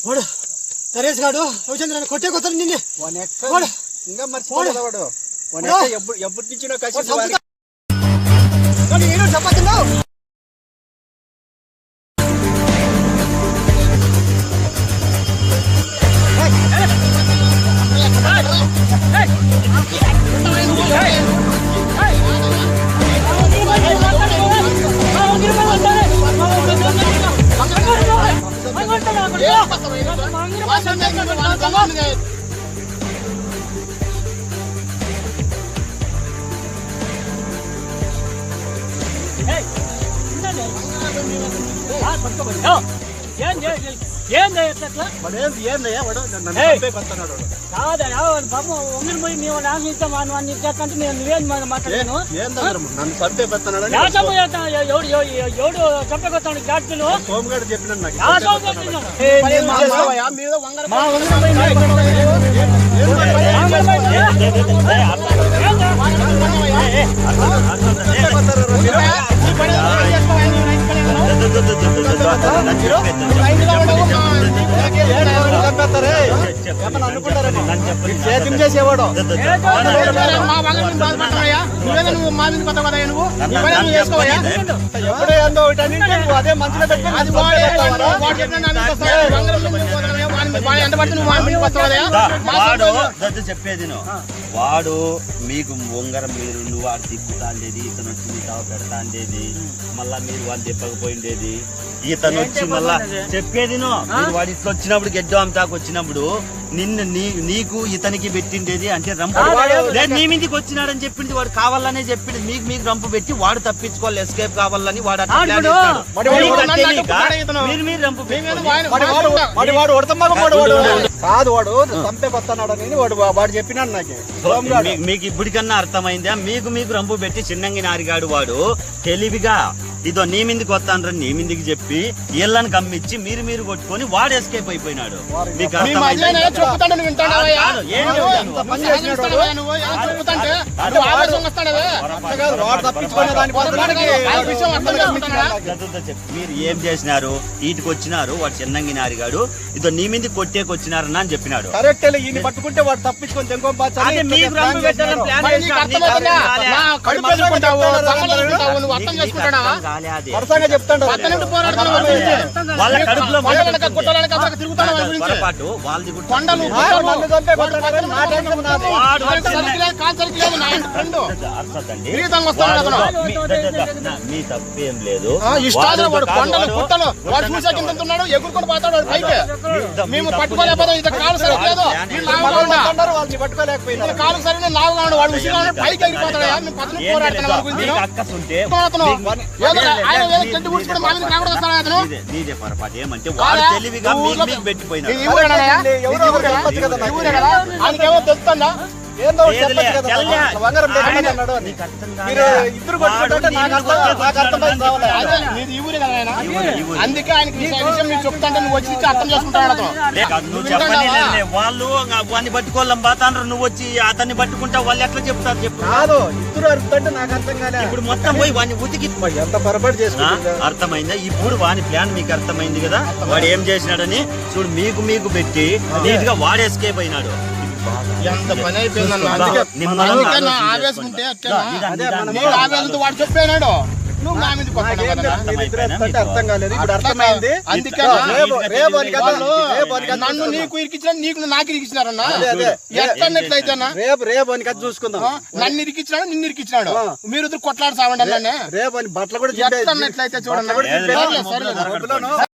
వాడు నరేష్ గాడు రవిచంద్ర కొట్టే కొత్త నిన్నే ఇంకా మర్చిపోలేదు వాడు ఎప్పటి నుంచి చెప్పతున్నావు నన్ను చంపే పెత్తనాడు చంపకొస్తాడు జాడ్పిలు సోమగాడు చెప్పిన చేసేవాడు అదే మంచిగా చెప్పేది వాడు మీకు ఉంగరం మీరు నువ్వు వాడు తిప్పుతాండేది ఇతను వచ్చి మీ తావ పెడతాండేది మళ్ళా మీరు వాళ్ళు చెప్పకపోయిండేది ఇతను వచ్చి మళ్ళా చెప్పేది వాడు ఇట్లా వచ్చినప్పుడు గెడ్డు అమ్తాకు వచ్చినప్పుడు నిన్ను నీకు ఇతనికి పెట్టిండేది అంటే రంపు నీ మీదకి వచ్చినాడని చెప్పింది వాడు కావాలనే చెప్పింది మీకు రంపు పెట్టి వాడు తప్పించుకోవాలి ఎస్కేప్ కావాలని వాడు మీరు రంపు కాదు వాడు చంపే కొత్తనాడు అని వాడు చెప్పినాడు నాకు మీకు ఇప్పటికన్నా అర్థమైందా మీకు రంపు పెట్టి చిన్నంగి నారిగాడు వాడు తెలివిగా ఇదో నీ మీదకి వస్తానని నీ మీదకి చెప్పి ఇళ్ళని గమ్మిచ్చి మీరు కొట్టుకొని వాడు ఎస్కేప్ అయిపోయినాడు మీకు మీరు ఏం చేసినారు వీటికి వచ్చినారు వాడు చిన్నంగి నారిగాడు ఇదో నీ మీదకి కొట్టేకొచ్చినారని అని చెప్పినాడు పట్టుకుంటే వాడు తప్పించుకొని చెప్తాడు వాళ్ళ కడుపులో పొరపాటు వాళ్ళది మీ తప్పేం లేదు ఎగురుకొని పోతాడు మేము పట్టుకోలేకపోతే కాలు సరైన లావుగా వాడు పైకి ఎగిరిపోతాడు నీదే పొరపాటు ఏమంటే వాడు తెలివిగా మీకు పెట్టిపోయినాడు అందుకే ఆయనకి మీరు చెప్తాంటే నువ్వు వచ్చి అర్థం చేసుకుంటాడు నువ్వు చెప్పని వాళ్ళు వాడిని పట్టుకోవాలని పోతాండ్రు నువ్వు వచ్చి అతన్ని పట్టుకుంటావు వాళ్ళు ఎట్లా చెప్తారు చెప్పు కాదు ఇద్దరు అర్థంటే నాకు అర్థం కాలేదు ఇప్పుడు మొత్తం పోయి వాడిని ఉతికి ఎంత పొరపాటు చేసుకున్నా అర్థమైందా ఇప్పుడు వాని ప్లాన్ మీకు అర్థమైంది కదా వాడు ఏం చేసినాడని చూడు మీకు పెట్టి నీట్ గా వాడు ఎస్కేప్ అయినాడు ఎంత పని అయిపోయింది ఆవేశం ఉంటే ఆవేశంతో వాడు చెప్పాడు అర్థం కాలేదు ఇప్పుడు అర్థమైంది అందుకే నన్ను నీకు ఇరికించిన నీకు నాకు ఇరికించినారన్నా ఎట్లయితేనా రేపు అని కదా చూసుకుందాం నన్ను ఇరికించినాడు నిన్ను ఇరికించినాడు మీరు కొట్లాడు సావండి అన్న రేపు బట్టలు కూడా ఎట్లయితే చూడండి